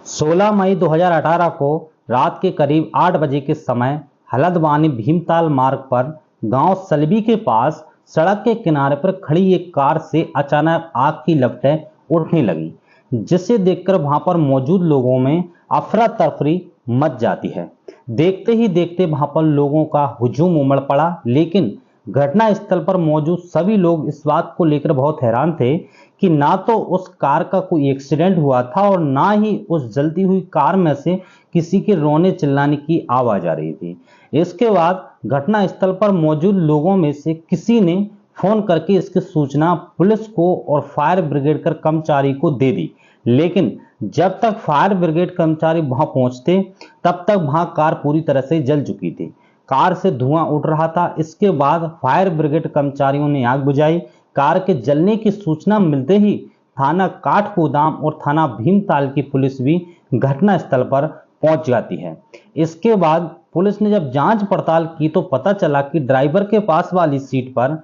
16 मई 2018 को रात के करीब 8 बजे के समय हलदवानी भीमताल मार्ग पर गांव सलबी के पास सड़क के किनारे पर खड़ी एक कार से अचानक आग की लपटें उठने लगी, जिसे देखकर वहां पर मौजूद लोगों में अफरा तफरी मच जाती है। देखते ही देखते वहां पर लोगों का हुजूम उमड़ पड़ा, लेकिन घटना स्थल पर मौजूद सभी लोग इस बात को लेकर बहुत हैरान थे कि ना तो उस कार का कोई एक्सीडेंट हुआ था और ना ही उस जलती हुई कार में से किसी के रोने चिल्लाने की आवाज आ रही थी। इसके बाद घटना स्थल पर मौजूद लोगों में से किसी ने फोन करके इसकी सूचना पुलिस को और फायर ब्रिगेड के कर्मचारी को दे दी, लेकिन जब तक फायर ब्रिगेड कर्मचारी वहां पहुंचते तब तक वहां कार पूरी तरह से जल चुकी थी। कार से धुआं उठ रहा था। इसके बाद फायर ब्रिगेड कर्मचारियों ने आग बुझाई। कार के जलने की सूचना मिलते ही थाना काठगोदाम और थाना भीमताल की पुलिस भी घटना स्थल पर पहुंच जाती है। इसके बाद पुलिस ने जब जांच पड़ताल की तो पता चला कि ड्राइवर के पास वाली सीट पर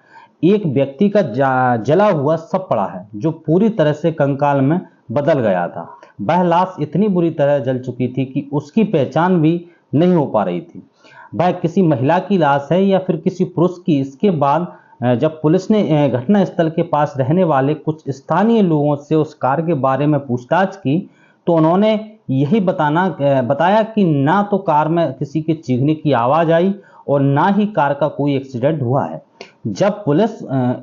एक व्यक्ति का जला हुआ शव पड़ा है, जो पूरी तरह से कंकाल में बदल गया था। वह लाश इतनी बुरी तरह जल चुकी थी कि उसकी पहचान भी नहीं हो पा रही थी। वह किसी महिला की लाश है या फिर किसी पुरुष की। इसके बाद जब पुलिस ने घटना स्थल के पास रहने वाले कुछ स्थानीय लोगों से उस कार के बारे में पूछताछ की तो उन्होंने यही बताया कि ना तो कार में किसी के चीखने की आवाज आई और ना ही कार का कोई एक्सीडेंट हुआ है। जब पुलिस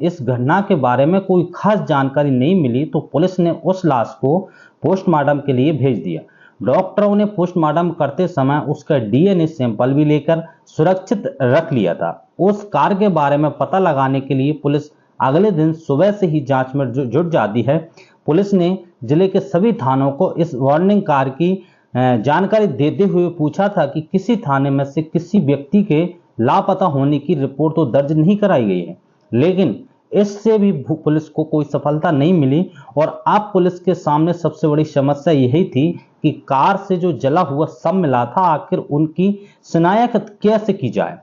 इस घटना के बारे में कोई खास जानकारी नहीं मिली तो पुलिस ने उस लाश को पोस्टमार्टम के लिए भेज दिया। डॉक्टरों ने पोस्टमार्टम करते समय उसका डीएनए सैंपल भी लेकर सुरक्षित रख लिया था। उस कार के बारे में पता लगाने के लिए पुलिस अगले दिन सुबह से ही जांच में जुट जाती है। पुलिस ने जिले के सभी थानों को इस वार्निंग कार की जानकारी देते हुए पूछा था कि किसी थाने में से किसी व्यक्ति के लापता होने की रिपोर्ट तो दर्ज नहीं कराई गई है, लेकिन इससे भी पुलिस को कोई सफलता नहीं मिली। और अब पुलिस के सामने सबसे बड़ी समस्या यही थी कि कार से जो जला हुआ शव मिला था, आखिर उनकी शिनाख्त कैसे की जाए।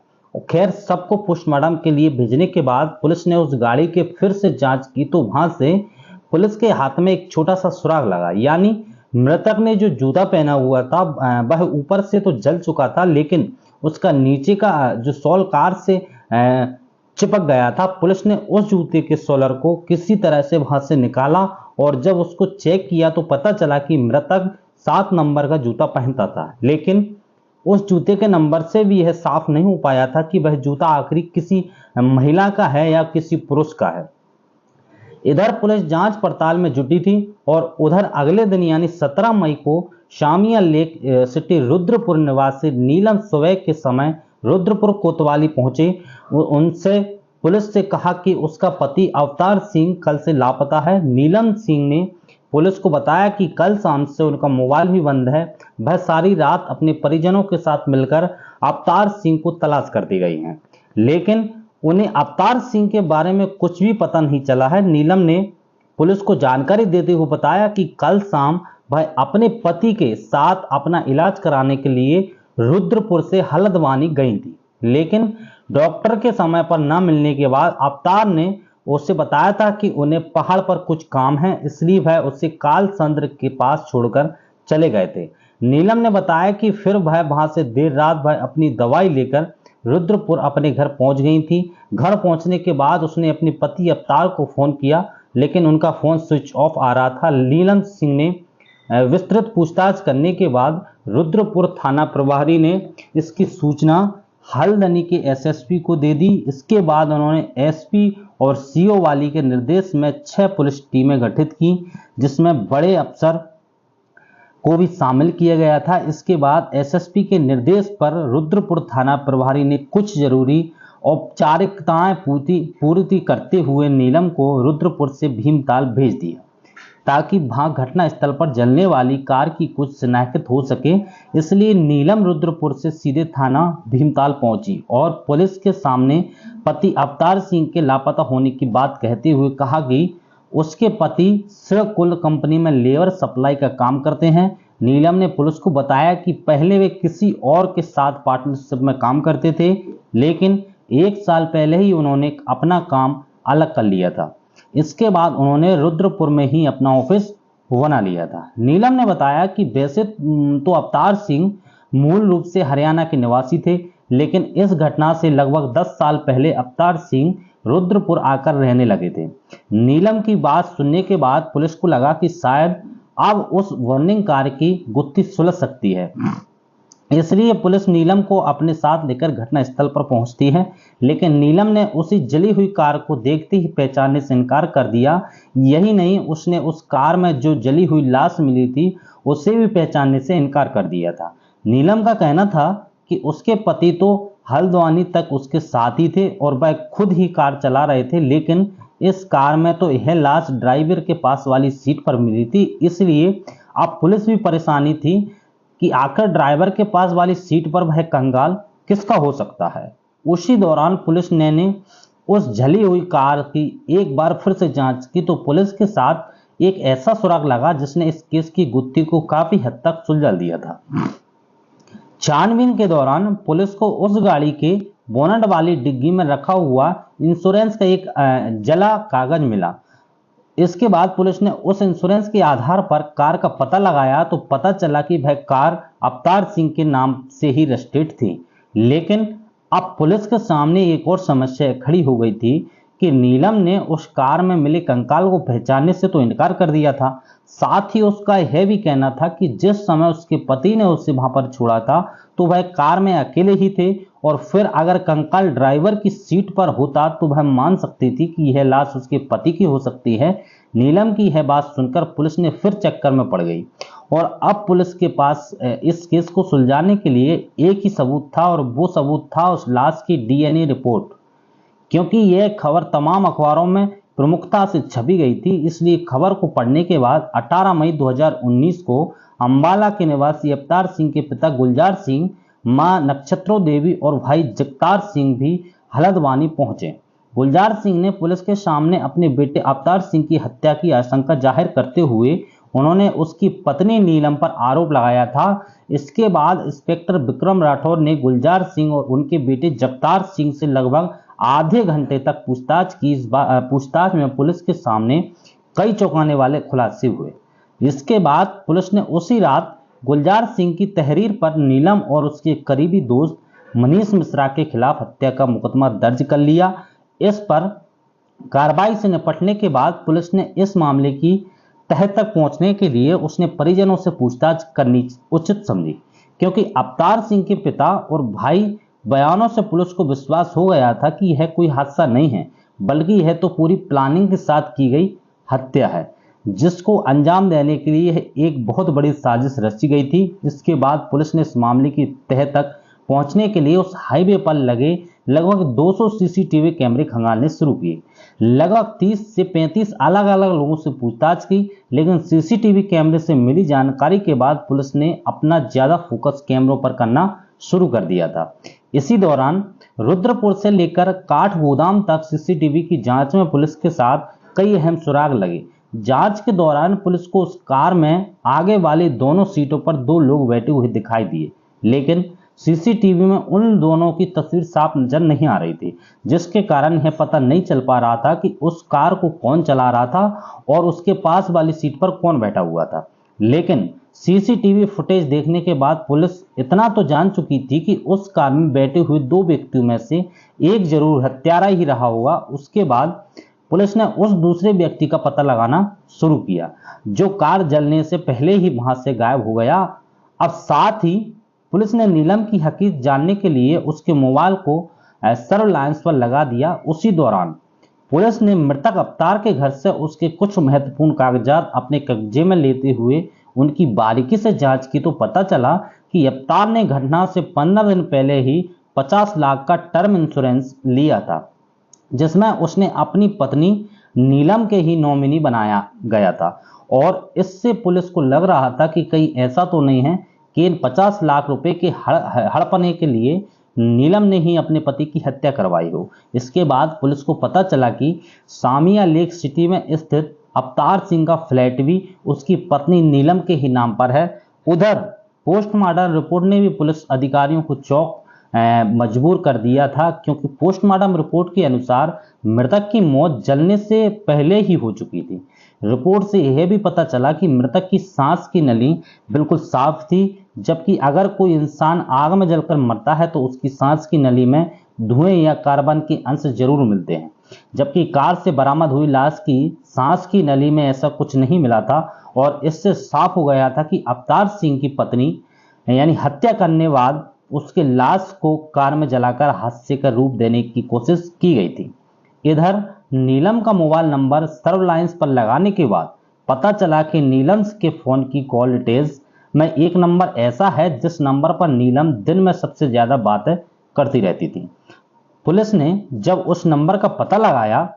खैर, सबको पोस्टमार्टम के लिए भेजने के बाद पुलिस ने उस गाड़ी के फिर से जांच की तो वहां से पुलिस के हाथ में एक छोटा सा सुराग लगा, यानी मृतक ने जो जूता पहना हुआ था वह ऊपर से तो जल चुका था, लेकिन उसका नीचे का जो सोल कार से चिपक गया था। पुलिस ने उस जूते के सोलर को किसी तरह से वहां से निकाला और जब उसको चेक किया तो पता चला कि मृतक 7 नंबर का जूता पहनता था, लेकिन उस जूते के नंबर से भी यह साफ नहीं हो पाया था कि वह जूता आखिर किसी महिला का है या किसी पुरुष का है। इधर पुलिस जांच पड़ताल में जुटी थी और उधर अगले दिन यानी 17 मई को शामिया लेक सिटी रुद्रपुर निवासी नीलम सुबह के समय रुद्रपुर कोतवाली पहुंचे। उनसे पुलिस से कहा कि उसका पति अवतार सिंह कल से लापता है। नीलम सिंह ने पुलिस को बताया कि कल शाम से उनका मोबाइल भी बंद है। वह सारी रात अपने परिजनों के साथ मिलकर अवतार सिंह को तलाश करती गई हैं, लेकिन उन्हें अवतार सिंह के बारे में कुछ भी पता नहीं चला है। नीलम ने पुलिस को जानकारी देते हुए बताया कि कल शाम वह अपने पति के साथ अपना इलाज कराने के लिए रुद्रपुर से हलदवानी गई थी, लेकिन डॉक्टर के समय पर न मिलने के बाद अवतार ने उससे बताया था कि उन्हें पहाड़ पर कुछ काम है, इसलिए वह उसे कालचंद्र के पास छोड़कर चले गए थे। नीलम ने बताया कि फिर वह वहां से देर रात वह अपनी दवाई लेकर रुद्रपुर अपने घर पहुंच गई थी। घर पहुंचने के बाद उसने अपने पति अवतार को फोन किया, लेकिन उनका फोन स्विच ऑफ आ रहा था। नीलम सिंह ने विस्तृत पूछताछ करने के बाद रुद्रपुर थाना प्रभारी ने इसकी सूचना हल्द्वानी के एसएसपी को दे दी। इसके बाद उन्होंने एसपी और सीओ वाली के निर्देश में 6 पुलिस टीमें गठित की, जिसमें बड़े अफसर को भी शामिल किया गया था। इसके बाद एसएसपी के निर्देश पर रुद्रपुर थाना प्रभारी ने कुछ जरूरी औपचारिकताएं पूर्ति करते हुए नीलम को रुद्रपुर से भीमताल भेज दिया, ताकि वहां घटना स्थल पर जलने वाली कार की कुछ शिनाख्त हो सके। इसलिए नीलम रुद्रपुर से सीधे थाना भीमताल पहुंची और पुलिस के सामने पति अवतार सिंह के लापता होने की बात कहते हुए कहा कि उसके पति श्रीकुल कंपनी में लेबर सप्लाई का काम करते हैं। नीलम ने पुलिस को बताया कि पहले वे किसी और के साथ पार्टनरशिप में काम करते थे, लेकिन 1 साल पहले ही उन्होंने अपना काम अलग कर लिया था। इसके बाद उन्होंने रुद्रपुर में ही अपना ऑफिस बना लिया था। नीलम ने बताया कि वैसे तो अवतार सिंह मूल रूप से हरियाणा के निवासी थे, लेकिन इस घटना से लगभग 10 साल पहले अवतार सिंह रुद्रपुर आकर रहने लगे थे। नीलम की बात सुनने के बाद पुलिस को लगा कि शायद अब उस वार्निंग कार की गुत्थी सुलझ सकती है, इसलिए पुलिस नीलम को अपने साथ लेकर घटनास्थल पर पहुंचती है। लेकिन नीलम ने उसी जली हुई कार को देखते ही पहचानने से इनकार कर दिया। यही नहीं, उसने उस कार में जो जली हुई लाश मिली थी उसे भी पहचानने से इनकार कर दिया था। नीलम का कहना था कि उसके पति तो हल्द्वानी तक उसके साथ ही थे और वह खुद ही कार चला रहे थे, लेकिन इस कार में तो यह लाश ड्राइवर के पास वाली सीट पर मिली थी। इसलिए अब पुलिस भी परेशानी थी कि आखिर ड्राइवर के पास वाली सीट पर वह कंगाल किसका हो सकता है। उसी दौरान पुलिस ने उस जली हुई कार की एक बार फिर से जांच की तो पुलिस के साथ एक ऐसा सुराग लगा जिसने इस केस की गुत्थी को काफी हद तक सुलझा दिया था। छानबीन के दौरान पुलिस को उस गाड़ी के बोनट वाली डिग्गी में रखा हुआ इंश्योरेंस का एक जला कागज मिला। इसके बाद पुलिस ने उस इंश्योरेंस के आधार पर कार का पता लगाया तो पता चला कि वह कार अवतार सिंह के नाम से ही रजिस्टर्ड थी। लेकिन अब पुलिस के सामने एक और समस्या खड़ी हो गई थी कि नीलम ने उस कार में मिले कंकाल को पहचानने से तो इनकार कर दिया था, साथ ही उसका यह भी कहना था कि जिस समय उसके पति ने उसे वहां पर छोड़ा था तो वह कार में अकेले ही थे, और फिर अगर कंकाल ड्राइवर की सीट पर होता तो वह मान सकती थी कि यह लाश उसके पति की हो सकती है। नीलम की यह बात सुनकर पुलिस ने फिर चक्कर में पड़ गई और अब पुलिस के पास इस केस को सुलझाने के लिए एक ही सबूत था, और वो सबूत था उस लाश की डीएनए रिपोर्ट। क्योंकि यह खबर तमाम अखबारों में प्रमुखता से छपी गई थी, इसलिए खबर को पढ़ने के बाद 18 मई 2019 को अंबाला के निवासी अवतार सिंह के पिता गुलजार सिंह, मां नक्षत्रो देवी और भाई जगतार सिंह भी हल्द्वानी पहुंचे। गुलजार सिंह ने पुलिस के सामने अपने बेटे अवतार सिंह की हत्या की आशंका जाहिर करते हुए उन्होंने उसकी पत्नी नीलम पर आरोप लगाया था। इसके बाद इंस्पेक्टर विक्रम राठौर ने गुलजार सिंह और उनके बेटे जगतार सिंह से लगभग आधे घंटे तक पूछताछ की। इस पूछताछ में पुलिस के सामने कई चौंकाने वाले खुलासे हुए। इसके बाद पुलिस ने उसी रात गुलजार सिंह की तहरीर पर नीलम और उसके करीबी दोस्त मनीष मिश्रा के खिलाफ हत्या का मुकदमा दर्ज कर लिया। इस पर कार्रवाई से निपटने के बाद पुलिस ने इस मामले की तह तक पहुंचने के लिए उसने परिजनों से पूछताछ करनी उचित समझी, क्योंकि अवतार सिंह के पिता और भाई बयानों से पुलिस को विश्वास हो गया था कि यह कोई हादसा नहीं है, बल्कि यह तो पूरी प्लानिंग के साथ की गई हत्या है, जिसको अंजाम देने के लिए एक बहुत बड़ी साजिश रची गई थी। इसके बाद पुलिस ने इस मामले की तह तक पहुंचने के लिए उस हाईवे पर लगे लगभग 200 सीसीटीवी कैमरे खंगालने शुरू किए। लगभग 30 से 35 अलग अलग लोगों से पूछताछ की, लेकिन सीसीटीवी कैमरे से मिली जानकारी के बाद पुलिस ने अपना ज्यादा फोकस कैमरों पर करना शुरू कर दिया था। इसी दौरान रुद्रपुर से लेकर काठगोदाम तक सीसीटीवी की जांच में पुलिस के साथ कई अहम सुराग लगे। जांच के दौरान पुलिस को उस कार में आगे वाली दोनों सीटों पर 2 लोग बैठे हुए दिखाई दिए, लेकिन सीसीटीवी में उन दोनों की तस्वीर साफ नजर नहीं आ रही थी, जिसके कारण यह पता नहीं चल पा रहा था कि उस कार को कौन चला रहा था और उसके पास वाली सीट पर कौन बैठा हुआ था। लेकिन सीसीटीवी फुटेज देखने के बाद पुलिस इतना तो जान चुकी थी कि उस कार में बैठे हुए 2 व्यक्तियों में से एक जरूर हत्यारा ही रहा होगा। उसके बाद पुलिस ने उस दूसरे व्यक्ति का पता लगाना शुरू किया, जो कार जलने से पहले ही वहां से गायब हो गया। अब साथ ही पुलिस ने नीलम की हकीकत जानने के लिए उसके मोबाइल को सर्विलांस पर लगा दिया। उसी दौरान पुलिस ने मृतक अवतार के घर से उसके कुछ महत्वपूर्ण कागजात अपने कब्जे में लेते हुए उनकी बारीकी से जांच की तो पता चला कि अवतार ने घटना से 15 दिन पहले ही 50 लाख का टर्म इंश्योरेंस लिया था, जिसमें उसने अपनी पत्नी नीलम के ही नॉमिनी बनाया गया था। और इससे पुलिस को लग रहा था कि कहीं ऐसा तो नहीं है कि इन 50 लाख रुपए के हड़पने के लिए नीलम ने ही अपने पति की हत्या करवाई हो। इसके बाद पुलिस को पता चला कि सामिया लेक सिटी में स्थित अवतार सिंह का फ्लैट भी उसकी पत्नी नीलम के ही नाम पर है। उधर पोस्टमार्टम रिपोर्ट ने भी पुलिस अधिकारियों को चौंक मजबूर कर दिया था, क्योंकि पोस्टमार्टम रिपोर्ट के अनुसार मृतक की मौत जलने से पहले ही हो चुकी थी। रिपोर्ट से यह भी पता चला कि मृतक की सांस की नली बिल्कुल साफ थी, जबकि अगर कोई इंसान आग में जलकर मरता है तो उसकी सांस की नली में धुएं या कार्बन के अंश जरूर मिलते हैं, जबकि कार से बरामद हुई लाश की सांस की नली में ऐसा कुछ नहीं मिला था। और इससे साफ हो गया था कि अवतार सिंह की पत्नी यानी हत्या करने बाद उसके लाश को कार में जलाकर हादसे का रूप देने की कोशिश की गई थी। इधर नीलम का मोबाइल नंबर सर्वलाइंस पर लगाने के बाद पता चला कि नीलम के फोन की कॉल डिटेल्स में एक नंबर ऐसा है जिस नंबर पर नीलम दिन में सबसे ज्यादा बातें करती रहती थी। पुलिस ने जब उस नंबर का पता लगाया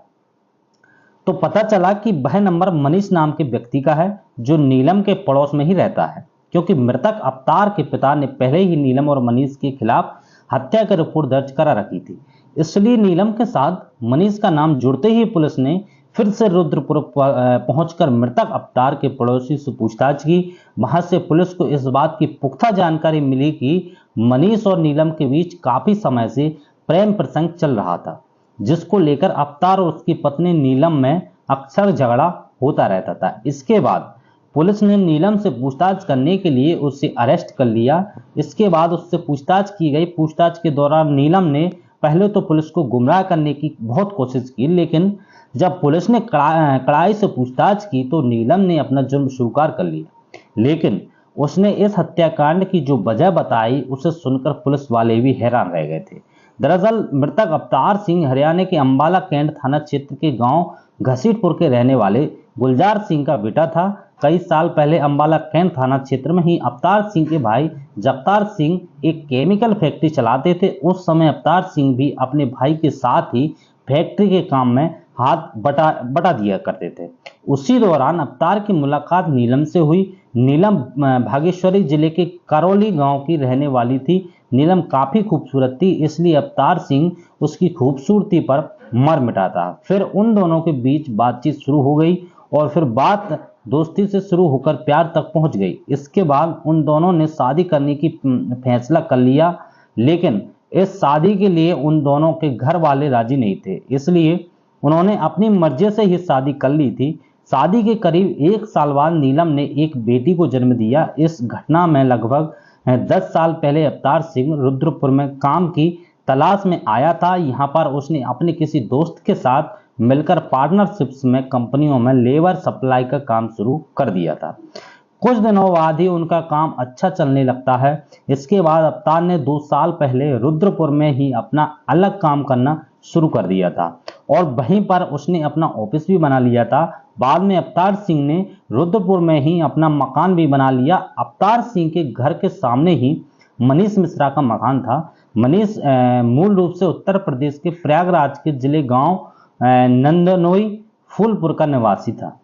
तो पता चला कि वह नंबर मनीष नाम के व्यक्ति का है, जो नीलम के पड़ोस में ही रहता है, क्योंकि मृतक अवतार के पिता ने पहले ही नीलम और मनीष के खिलाफ हत्या की रिपोर्ट दर्ज करा रखी थी। इसलिए नीलम के साथ मनीष का नाम जुड़ते ही पुलिस ने फिर से रुद्रपुर पहुंचकर मृतक अवतार के पड़ोसी से पूछताछ की। वहां से पुलिस को इस बात की पुख्ता जानकारी मिली कि मनीष और नीलम के बीच काफी समय से प्रेम प्रसंग चल रहा था, जिसको लेकर अवतार और उसकी पत्नी नीलम में अक्सर झगड़ा होता रहता था। इसके बाद पुलिस ने नीलम से पूछताछ करने के लिए उसे अरेस्ट कर लिया। इसके बाद उससे पूछताछ की गई। पूछताछ के दौरान नीलम ने पहले तो पुलिस को गुमराह करने की बहुत कोशिश की, लेकिन जब पुलिस ने कड़ाई से पूछताछ की तो नीलम ने अपना जुर्म स्वीकार कर लिया। लेकिन उसने इस हत्याकांड की जो वजह बताई उसे सुनकर पुलिस वाले भी हैरान रह गए थे। दरअसल मृतक अवतार सिंह हरियाणा के अंबाला कैंट थाना क्षेत्र के गांव घसीटपुर के रहने वाले गुलजार सिंह का बेटा था। कई साल पहले अंबाला कैंट थाना क्षेत्र में ही अवतार सिंह के भाई जगतार सिंह एक केमिकल फैक्ट्री चलाते थे। उस समय अवतार सिंह भी अपने भाई के साथ ही फैक्ट्री के काम में हाथ बटा दिया करते थे। उसी दौरान अवतार की मुलाकात नीलम से हुई। नीलम भागेश्वरी जिले के करौली गांव की रहने वाली थी। नीलम काफी खूबसूरत थी, इसलिए अवतार सिंह उसकी खूबसूरती पर मर मिटा था। फिर उन दोनों के बीच बातचीत शुरू हो गई और फिर बात दोस्ती से शुरू होकर प्यार तक पहुंच गई। इसके बाद उन दोनों ने शादी करने की फैसला कर लिया, लेकिन इस शादी के लिए उन दोनों के घर वाले राजी नहीं थे, इसलिए उन्होंने अपनी मर्जी से ही शादी कर ली थी। शादी के करीब 1 साल बाद नीलम ने एक बेटी को जन्म दिया। इस घटना में लगभग 10 साल पहले अवतार सिंह रुद्रपुर में काम की तलाश में आया था। यहाँ पर उसने अपने किसी दोस्त के साथ मिलकर पार्टनरशिप्स में कंपनियों में लेबर सप्लाई का काम शुरू कर दिया था। कुछ दिनों बाद ही उनका काम अच्छा चलने लगता है। इसके बाद अवतार ने 2 साल पहले रुद्रपुर में ही अपना अलग काम करना शुरू कर दिया था और वहीं पर उसने अपना ऑफिस भी बना लिया था। बाद में अवतार सिंह ने रुद्रपुर में ही अपना मकान भी बना लिया। अवतार सिंह के घर के सामने ही मनीष मिश्रा का मकान था। मनीष मूल रूप से उत्तर प्रदेश के प्रयागराज के जिले गांव नंदनोई फूलपुर का निवासी था।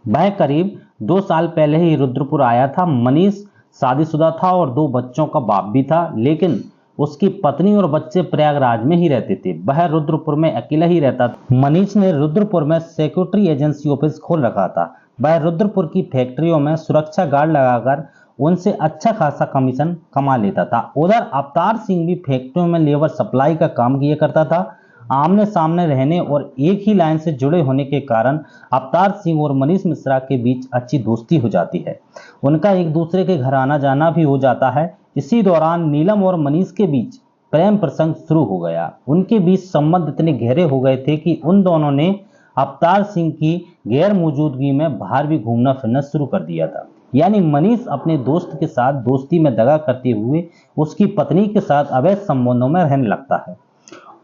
वह करीब 2 साल पहले ही रुद्रपुर आया था। मनीष शादीशुदा था और 2 बच्चों का बाप भी था, लेकिन उसकी पत्नी और बच्चे प्रयागराज में ही रहते थे। वह रुद्रपुर में अकेला ही रहता था। मनीष ने रुद्रपुर में सिक्योरिटी एजेंसी ऑफिस खोल रखा था। वह रुद्रपुर की फैक्ट्रियों में सुरक्षा गार्ड लगाकर उनसे अच्छा खासा कमीशन कमा लेता था। उधर अवतार सिंह भी फैक्ट्रियों में लेबर सप्लाई का काम किया करता था। आमने सामने रहने और एक ही लाइन से जुड़े होने के कारण अवतार सिंह और मनीष मिश्रा के बीच अच्छी दोस्ती हो जाती है। उनका एक दूसरे के घर आना जाना भी हो जाता है। इसी दौरान नीलम और मनीष के बीच प्रेम प्रसंग शुरू हो गया। उनके बीच संबंध इतने गहरे हो गए थे कि उन दोनों ने अवतार सिंह की गैर मौजूदगी में बाहर भी घूमना फिरना शुरू कर दिया था। यानी मनीष अपने दोस्त के साथ दोस्ती में दगा करते हुए उसकी पत्नी के साथ अवैध संबंधों में रहने लगता है।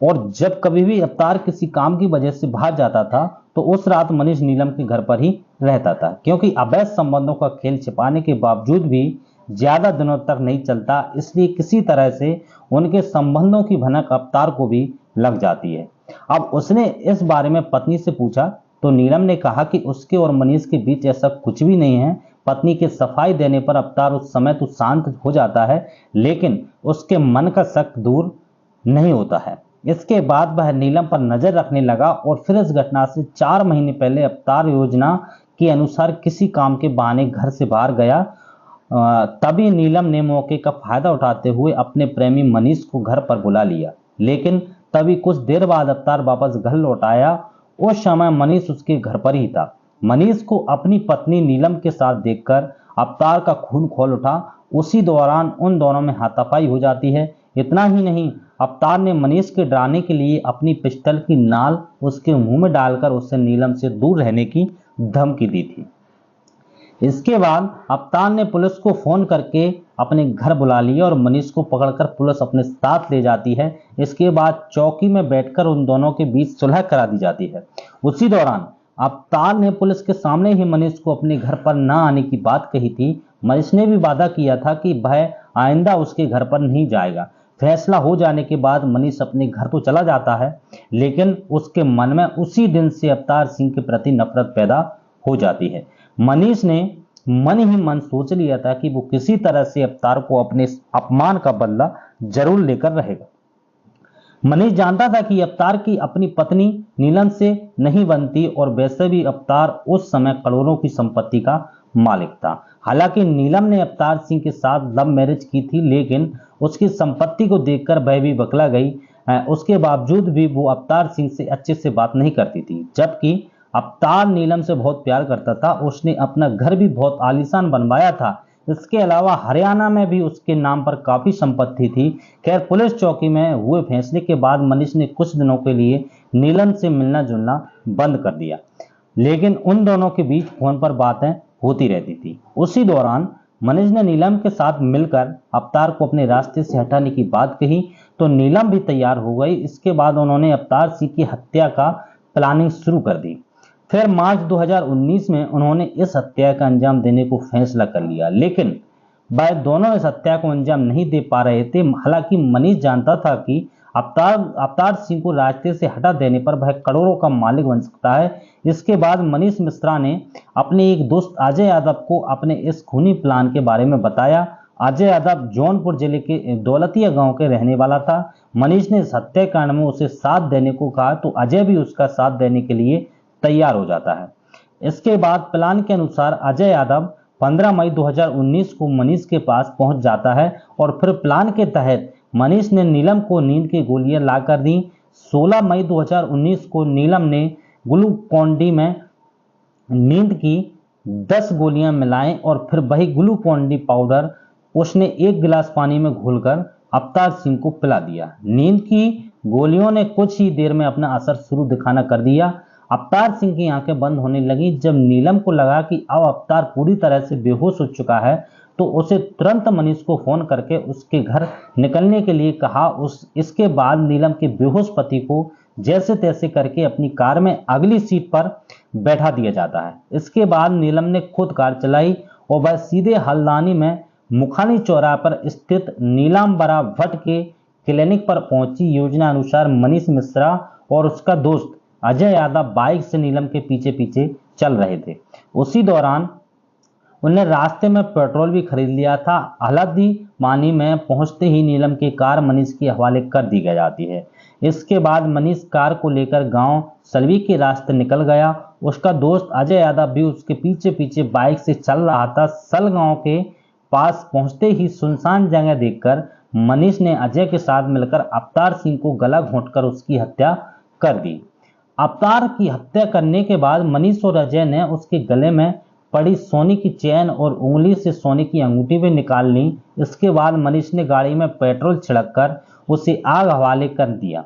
और जब कभी भी अवतार किसी काम की वजह से बाहर जाता था तो उस रात मनीष नीलम के घर पर ही रहता था, क्योंकि अवैध संबंधों का खेल छिपाने के बावजूद भी ज्यादा दिनों तक नहीं चलता, इसलिए किसी तरह से उनके संबंधों की भनक अवतार को भी लग जाती है। अब उसने इस बारे में पत्नी से पूछा तो नीलम ने कहा कि उसके और मनीष के बीच ऐसा कुछ भी नहीं है। पत्नी के सफाई देने पर अवतार उस समय तो शांत हो जाता है, लेकिन उसके मन का शक दूर नहीं होता है। इसके बाद वह नीलम पर नजर रखने लगा और फिर इस घटना से 4 महीने पहले अवतार योजना के अनुसार किसी काम के बहाने घर से बाहर गया। तभी नीलम ने मौके का फायदा उठाते हुए अपने प्रेमी मनीष को घर पर बुला लिया, लेकिन तभी कुछ देर बाद अवतार वापस घर लौट आया। उस समय मनीष उसके घर पर ही था। मनीष को अपनी पत्नी नीलम के साथ देखकर अवतार का खून खौल उठा। उसी दौरान उन दोनों में हाथापाई हो जाती है। इतना ही नहीं, अवतार ने मनीष के डराने के लिए अपनी पिस्टल की नाल उसके मुंह में डालकर उसे नीलम से दूर रहने की धमकी दी थी। इसके बाद अवतार ने पुलिस को फोन करके अपने घर बुला लिया और मनीष को पकड़कर पुलिस अपने साथ ले जाती है। इसके बाद चौकी में बैठकर उन दोनों के बीच सुलह करा दी जाती है। उसी दौरान अवतार ने पुलिस के सामने ही मनीष को अपने घर पर न आने की बात कही थी। मनीष ने भी वादा किया था कि वह आइंदा उसके घर पर नहीं जाएगा। फैसला हो जाने के बाद मनीष अपने घर तो चला जाता है, लेकिन उसके मन में उसी दिन से अवतार सिंह के प्रति नफरत पैदा हो जाती है। मनीष ने मन ही मन सोच लिया था कि वो किसी तरह से अवतार को अपने अपमान का बदला जरूर लेकर रहेगा। मनीष जानता था कि अवतार की अपनी पत्नी नीलम से नहीं बनती और वैसे भी अवतार उस समय करोड़ों की संपत्ति का मालिक था। हालांकि नीलम ने अवतार सिंह के साथ लव मैरिज की थी, लेकिन उसकी संपत्ति को देखकर वह भी बकला गई। उसके बावजूद भी वो अवतार सिंह से अच्छे से बात नहीं करती थी, जबकि अवतार नीलम से बहुत प्यार करता था। उसने अपना घर भी बहुत आलीशान बनवाया था। इसके अलावा हरियाणा में भी उसके नाम पर काफी संपत्ति थी। खैर, पुलिस चौकी में हुए फैसले के बाद मनीष ने कुछ दिनों के लिए नीलम से मिलना जुलना बंद कर दिया, लेकिन उन दोनों के बीच फोन पर बातें होती रहती थी। उसी दौरान मनीष ने नीलम के साथ मिलकर अवतार को अपने रास्ते से हटाने की बात कही तो नीलम भी तैयार हो गई। इसके बाद उन्होंने अवतार सिंह की हत्या का प्लानिंग शुरू कर दी। फिर मार्च 2019 में उन्होंने इस हत्या का अंजाम देने को फैसला कर लिया, लेकिन वह दोनों इस हत्या को अंजाम नहीं दे पा रहे थे। हालांकि मनीष जानता था कि अवतार सिंह को रास्ते से हटा देने पर वह करोड़ों का मालिक बन सकता है। इसके बाद मनीष मिश्रा ने अपने एक दोस्त अजय यादव को अपने इस खूनी प्लान के बारे में बताया। अजय यादव जौनपुर जिले के दौलतिया गांव के रहने वाला था। मनीष ने इस हत्याकांड में उसे साथ देने को कहा तो अजय भी उसका साथ देने के लिए तैयार हो जाता है। इसके बाद प्लान के अनुसार अजय यादव 15 मई 2019 को मनीष के पास पहुंच जाता है और फिर प्लान के तहत मनीष ने नीलम को नींद की गोलियां लाकर दी। 16 मई 2019 को नीलम ने ग्लूकोन-डी में नींद की 10 गोलियां मिलाएं और फिर वही ग्लूकोन-डी पाउडर उसने एक गिलास पानी में घोलकर अवतार सिंह को पिला दिया। नींद की गोलियों ने कुछ ही देर में अपना असर शुरू दिखाना कर दिया। अवतार सिंह की आंखें बंद होने लगी। जब नीलम को लगा कि अब अवतार पूरी तरह से बेहोश हो चुका है तो उसे तुरंत मनीष को फोन करके उसके घर निकलने के लिए कहा। इसके बाद नीलम के बेहोश पति को जैसे तैसे करके अपनी कार में अगली सीट पर बैठा दिया जाता है। इसके बाद नीलम ने खुद कार चलाई और वह सीधे हल्द्वानी में मुखानी चौराहे पर स्थित नीलांबरा भट्ट के क्लिनिक पर पहुंची। योजना अनुसार मनीष मिश्रा और उसका दोस्त अजय यादव बाइक से नीलम के पीछे पीछे चल रहे थे। उसी दौरान उन्हें रास्ते में पेट्रोल भी खरीद लिया था। हल्द्वानी में पहुंचते ही नीलम की कार मनीष के हवाले कर दी जाती है। इसके बाद मनीष कार को लेकर गांव सलवी के रास्ते निकल गया। उसका दोस्त अजय यादव भी उसके पीछे पीछे बाइक से चल रहा था। सल गांव के पास पहुंचते ही सुनसान जगह देखकर मनीष ने अजय के साथ मिलकर अवतार सिंह को गला घोंटकर उसकी हत्या कर दी। अवतार की हत्या करने के बाद मनीष और अजय ने उसके गले में पड़ी सोने की चेन और उंगली से सोने की अंगूठी भी निकाल ली। इसके बाद मनीष ने गाड़ी में पेट्रोल छिड़ककर उसे आग हवाले कर दिया।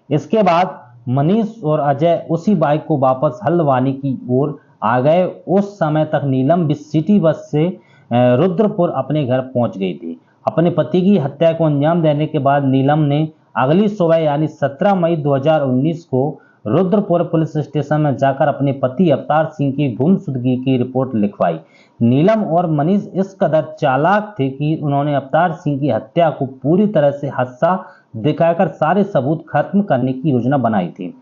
इसके बाद मनीष और अजय उसी बाइक को वापस हल्द्वानी की ओर आ गए। उस समय तक नीलम सिटी बस से रुद्रपुर अपने घर पहुंच गई थी। अपने पति की हत्या को अंजाम देने के बाद नीलम ने अगली सुबह यानी 17 मई 2019 को रुद्रपुर पुलिस स्टेशन में जाकर अपने पति अवतार सिंह की गुमशुदगी की रिपोर्ट लिखवाई। नीलम और मनीष इस कदर चालाक थे कि उन्होंने अवतार सिंह की हत्या को पूरी तरह से हादसा दिखाकर सारे सबूत खत्म करने की योजना बनाई थी।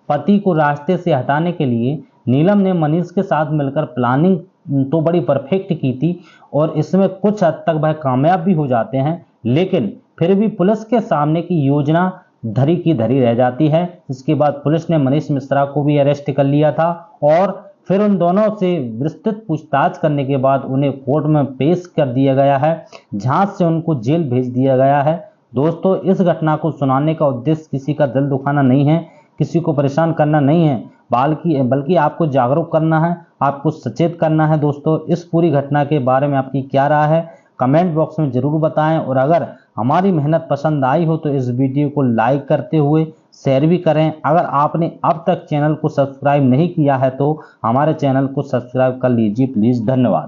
पति को रास्ते से हटाने के लिए नीलम ने मनीष के साथ मिलकर प्लानिंग तो बड़ी परफेक्ट की थी और इसमें कुछ हद तक वह कामयाब भी हो जाते हैं, लेकिन फिर भी पुलिस के सामने की योजना धरी की धरी रह जाती है। इसके बाद पुलिस ने मनीष मिश्रा को भी अरेस्ट कर लिया था और फिर उन दोनों से विस्तृत पूछताछ करने के बाद उन्हें कोर्ट में पेश कर दिया गया है, जहां से उनको जेल भेज दिया गया है। दोस्तों, इस घटना को सुनाने का उद्देश्य किसी का दिल दुखाना नहीं है, किसी को परेशान करना नहीं है, बल्कि आपको जागरूक करना है, आपको सचेत करना है। दोस्तों, इस पूरी घटना के बारे में आपकी क्या राय है, कमेंट बॉक्स में जरूर बताएं। और अगर हमारी मेहनत पसंद आई हो तो इस वीडियो को लाइक करते हुए शेयर भी करें। अगर आपने अब तक चैनल को सब्सक्राइब नहीं किया है तो हमारे चैनल को सब्सक्राइब कर लीजिए प्लीज। धन्यवाद।